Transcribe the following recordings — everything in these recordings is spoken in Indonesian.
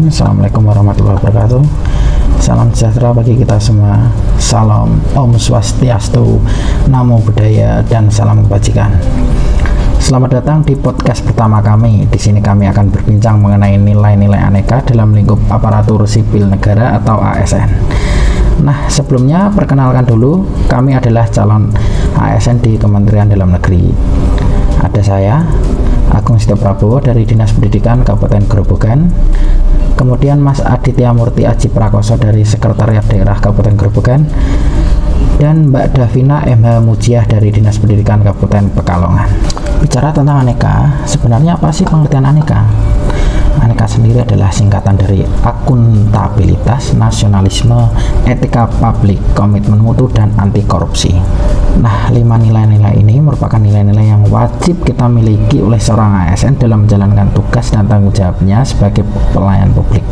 Assalamualaikum warahmatullahi wabarakatuh. Salam sejahtera bagi kita semua. Salam Om Swastiastu, Namo Buddhaya, dan salam kebajikan. Selamat datang di podcast pertama kami. Di sini kami akan berbincang mengenai nilai-nilai aneka dalam lingkup aparatur sipil negara atau ASN. Nah, sebelumnya perkenalkan dulu, kami adalah calon ASN di Kementerian Dalam Negeri. Ada saya, Agung Sito Prabowo dari Dinas Pendidikan Kabupaten Grobogan. Kemudian Mas Aditya Murti Aji Prakoso dari Sekretariat Daerah Kabupaten Grobogan. Dan Mbak Davina MH Mujiah dari Dinas Pendidikan Kabupaten Pekalongan. Bicara tentang aneka, sebenarnya apa sih pengertian aneka? Aneka sendiri adalah singkatan dari akuntabilitas, nasionalisme, etika publik, komitmen mutu, dan anti korupsi. Nah, 5 nilai-nilai ini merupakan nilai-nilai yang wajib kita miliki oleh seorang ASN dalam menjalankan tugas dan tanggung jawabnya sebagai pelayan publik.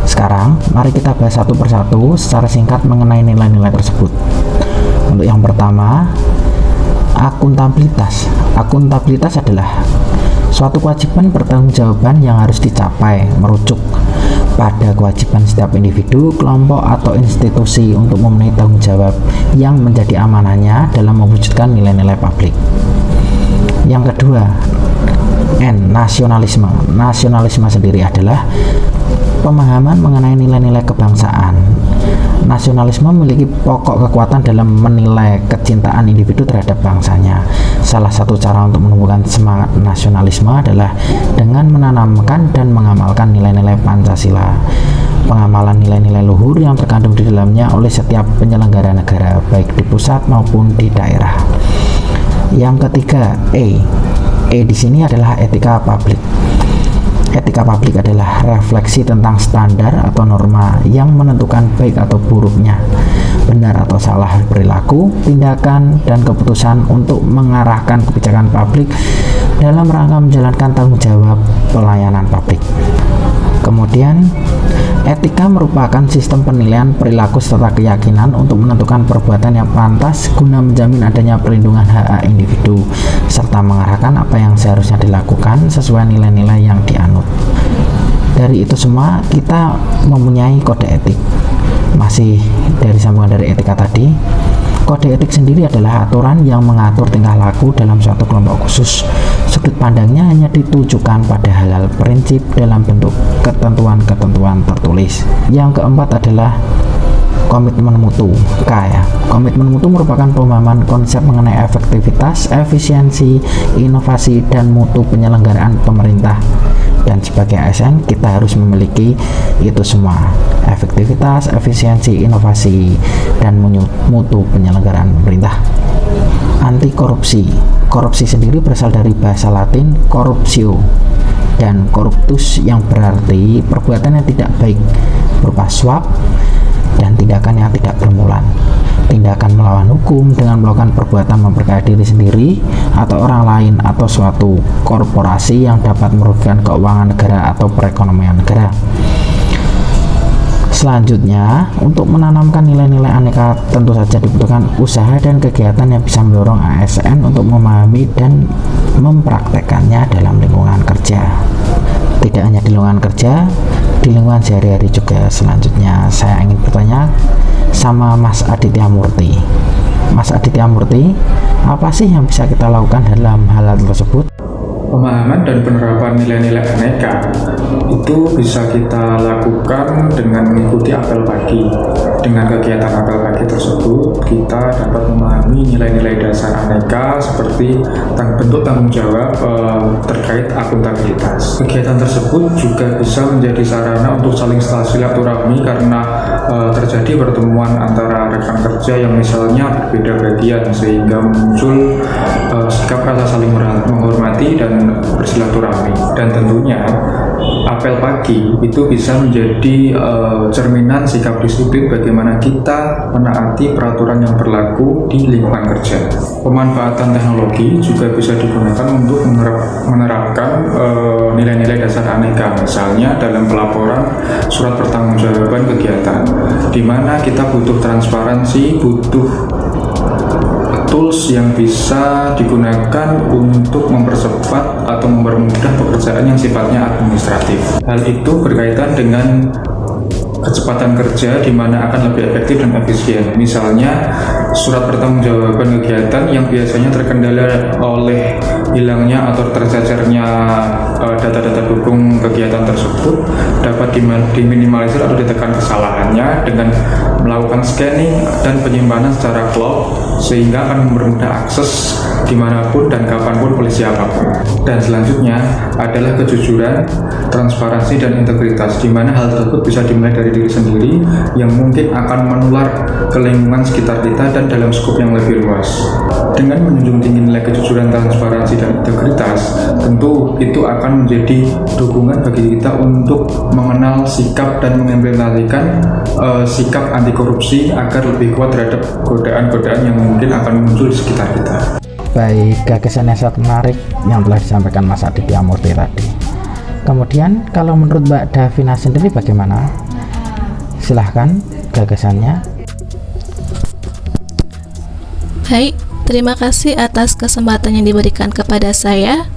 Sekarang, mari kita bahas satu persatu secara singkat mengenai nilai-nilai tersebut. Untuk yang pertama, akuntabilitas. Akuntabilitas adalah suatu kewajiban pertanggungjawaban yang harus dicapai, merujuk pada kewajiban setiap individu, kelompok, atau institusi untuk memenuhi tanggung jawab yang menjadi amanahnya dalam mewujudkan nilai-nilai publik. Yang kedua, nasionalisme. Nasionalisme sendiri adalah pemahaman mengenai nilai-nilai kebangsaan. Nasionalisme memiliki pokok kekuatan dalam menilai kecintaan individu terhadap bangsanya. Salah satu cara untuk menumbuhkan semangat nasionalisme adalah dengan menanamkan dan mengamalkan nilai-nilai Pancasila. Pengamalan nilai-nilai luhur yang terkandung di dalamnya oleh setiap penyelenggara negara, baik di pusat maupun di daerah. Yang ketiga, E di sini adalah etika publik. Etika publik adalah refleksi tentang standar atau norma yang menentukan baik atau buruknya, benar atau salah perilaku, tindakan, dan keputusan untuk mengarahkan kebijakan publik dalam rangka menjalankan tanggung jawab pelayanan publik. Kemudian, etika merupakan sistem penilaian perilaku serta keyakinan untuk menentukan perbuatan yang pantas guna menjamin adanya perlindungan hak individu serta mengarahkan apa yang seharusnya dilakukan sesuai nilai-nilai yang dianut. Dari itu semua kita mempunyai kode etik. Masih dari sambungan dari etika tadi, kode etik sendiri adalah aturan yang mengatur tingkah laku dalam suatu kelompok khusus. Sudut pandangnya hanya ditujukan pada hal-hal prinsip dalam bentuk ketentuan-ketentuan tertulis. Yang keempat adalah komitmen mutu, K ya. Komitmen mutu merupakan pemahaman konsep mengenai efektivitas, efisiensi, inovasi, dan mutu penyelenggaraan pemerintah. Dan sebagai ASN kita harus memiliki itu semua: efektivitas, efisiensi, inovasi, dan mutu penyelenggaraan pemerintah. Anti korupsi. Korupsi sendiri berasal dari bahasa Latin corruptio dan corruptus yang berarti perbuatan yang tidak baik berupa suap dan tindakan yang tidak bermulan. Tindakan melawan hukum dengan melakukan perbuatan memperkaya diri sendiri atau orang lain atau suatu korporasi yang dapat merugikan keuangan negara atau perekonomian negara. Selanjutnya, untuk menanamkan nilai-nilai aneka tentu saja dibutuhkan usaha dan kegiatan yang bisa mendorong ASN untuk memahami dan mempraktekannya dalam lingkungan kerja. Tidak hanya di lingkungan kerja, di lingkungan sehari-hari juga. Selanjutnya, saya ingin bertanya sama Mas Aditya Murti. Mas Aditya Murti, apa sih yang bisa kita lakukan dalam hal tersebut? Pemahaman dan penerapan nilai-nilai aneka itu bisa kita lakukan dengan mengikuti apel pagi. Dengan kegiatan apel pagi tersebut, kita dapat memahami nilai-nilai dasar aneka seperti bentuk tanggung jawab terkait akuntabilitas. Kegiatan tersebut juga bisa menjadi sarana untuk saling silaturahmi karena terjadi pertemuan antara rekan kerja yang misalnya berbeda bagian sehingga muncul sikap rasa saling menghormati dan bersilaturahmi. Dan tentunya apel pagi itu bisa menjadi cerminan sikap disiplin bagaimana kita menaati peraturan yang berlaku di lingkungan kerja. Pemanfaatan teknologi juga bisa digunakan untuk menerapkan nilai-nilai dasar aneka, misalnya dalam pelaporan surat pertanggungjawaban kegiatan, di mana kita butuh transparansi, butuh tools yang bisa digunakan untuk mempercepat atau mempermudah pekerjaan yang sifatnya administratif. Hal itu berkaitan dengan kecepatan kerja di mana akan lebih efektif dan efisien. Misalnya, surat pertanggungjawaban kegiatan yang biasanya terkendala oleh hilangnya atau tercecernya data-data dukung kegiatan tersebut dapat diminimalisir atau ditekan kesalahannya dengan melakukan scanning dan penyimpanan secara cloud, sehingga akan mempermudah akses dimanapun dan kapanpun oleh siapapun. Dan selanjutnya adalah kejujuran, transparansi, dan integritas, di mana hal tersebut bisa dimulai dari diri sendiri yang mungkin akan menular ke lingkungan sekitar kita dan dalam skop yang lebih luas. Dengan menjunjung tinggi nilai kejujuran, transparansi, dan integritas, tentu itu akan menjadi dukungan bagi kita untuk mengenal sikap dan mengimplementasikan sikap anti korupsi agar lebih kuat terhadap godaan-godaan yang mungkin akan muncul di sekitar kita. Baik, gagasan yang sangat menarik yang telah disampaikan Mas Aditya Murti tadi. Kemudian kalau menurut Mbak Davina sendiri bagaimana? Silahkan gagasannya. Baik, terima kasih atas kesempatan yang diberikan kepada saya.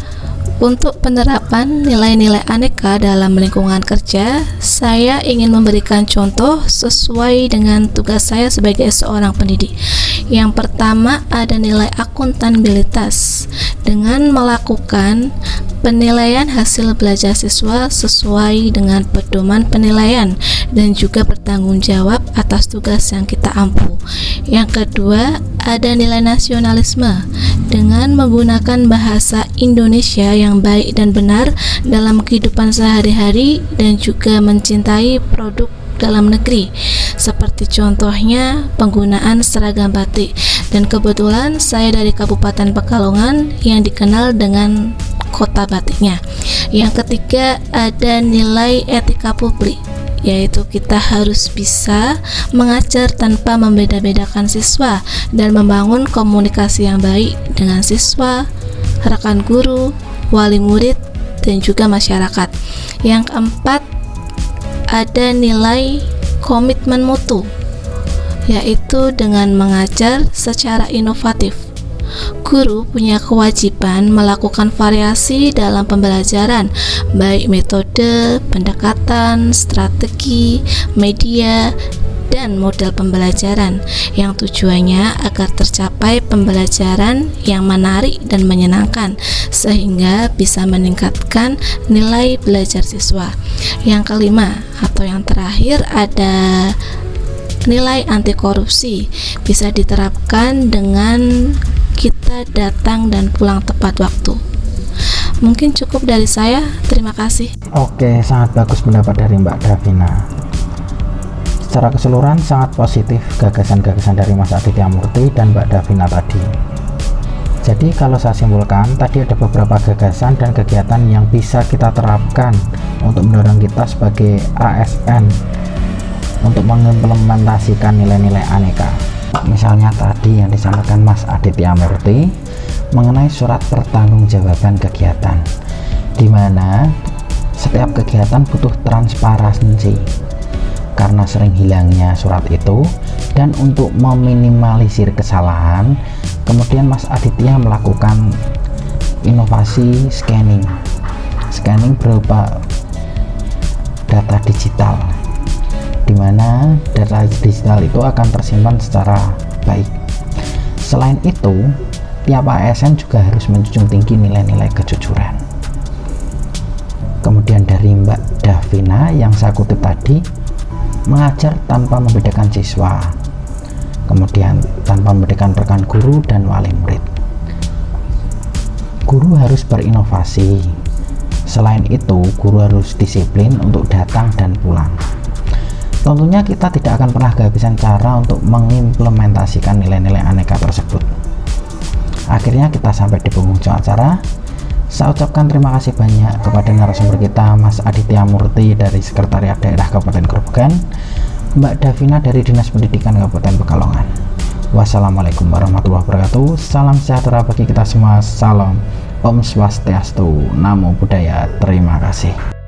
Untuk penerapan nilai-nilai aneka dalam lingkungan kerja, saya ingin memberikan contoh sesuai dengan tugas saya sebagai seorang pendidik. Yang pertama ada nilai akuntabilitas dengan melakukan penilaian hasil belajar siswa sesuai dengan pedoman penilaian dan juga bertanggung jawab atas tugas yang kita ampu. Yang kedua, ada nilai nasionalisme dengan menggunakan bahasa Indonesia yang baik dan benar dalam kehidupan sehari-hari dan juga mencintai produk dalam negeri, seperti contohnya penggunaan seragam batik. Dan kebetulan saya dari Kabupaten Pekalongan yang dikenal dengan kota batiknya. Yang ketiga ada nilai etika publik, yaitu kita harus bisa mengajar tanpa membeda-bedakan siswa dan membangun komunikasi yang baik dengan siswa, rekan guru, wali murid, dan juga masyarakat. Yang keempat ada nilai komitmen mutu, yaitu dengan mengajar secara inovatif. Guru punya kewajiban melakukan variasi dalam pembelajaran, baik metode, pendekatan, strategi, media, dan model pembelajaran, yang tujuannya agar tercapai pembelajaran yang menarik dan menyenangkan, sehingga bisa meningkatkan nilai belajar siswa. Yang kelima atau yang terakhir ada nilai anti korupsi, bisa diterapkan dengan kita datang dan pulang tepat waktu. Mungkin cukup dari saya, terima kasih. Oke, sangat bagus pendapat dari Mbak Davina. Secara keseluruhan sangat positif gagasan-gagasan dari Mas Aditya Murti dan Mbak Davina tadi. Jadi kalau saya simpulkan, tadi ada beberapa gagasan dan kegiatan yang bisa kita terapkan untuk mendorong kita sebagai ASN untuk mengimplementasikan nilai-nilai aneka. Misalnya tadi yang disampaikan Mas Aditya Murti mengenai surat pertanggungjawaban kegiatan, di mana setiap kegiatan butuh transparansi karena sering hilangnya surat itu, dan untuk meminimalisir kesalahan, kemudian Mas Aditya melakukan inovasi scanning berupa data digital, di mana data digital itu akan tersimpan secara baik. Selain itu, tiap ASN juga harus menjunjung tinggi nilai-nilai kejujuran. Kemudian dari Mbak Davina yang saya kutip tadi, mengajar tanpa membedakan siswa, kemudian tanpa membedakan rekan guru dan wali murid. Guru harus berinovasi. Selain itu, guru harus disiplin untuk datang dan pulang. Tentunya kita tidak akan pernah kehabisan cara untuk mengimplementasikan nilai-nilai aneka tersebut. Akhirnya kita sampai di penghujung acara. Saya ucapkan terima kasih banyak kepada narasumber kita, Mas Aditya Murti dari Sekretariat Daerah Kabupaten Grobogan, Mbak Davina dari Dinas Pendidikan Kabupaten Pekalongan. Wassalamualaikum warahmatullahi wabarakatuh. Salam sejahtera bagi kita semua. Salam Om Swastiastu, Namo Buddhaya. Terima kasih.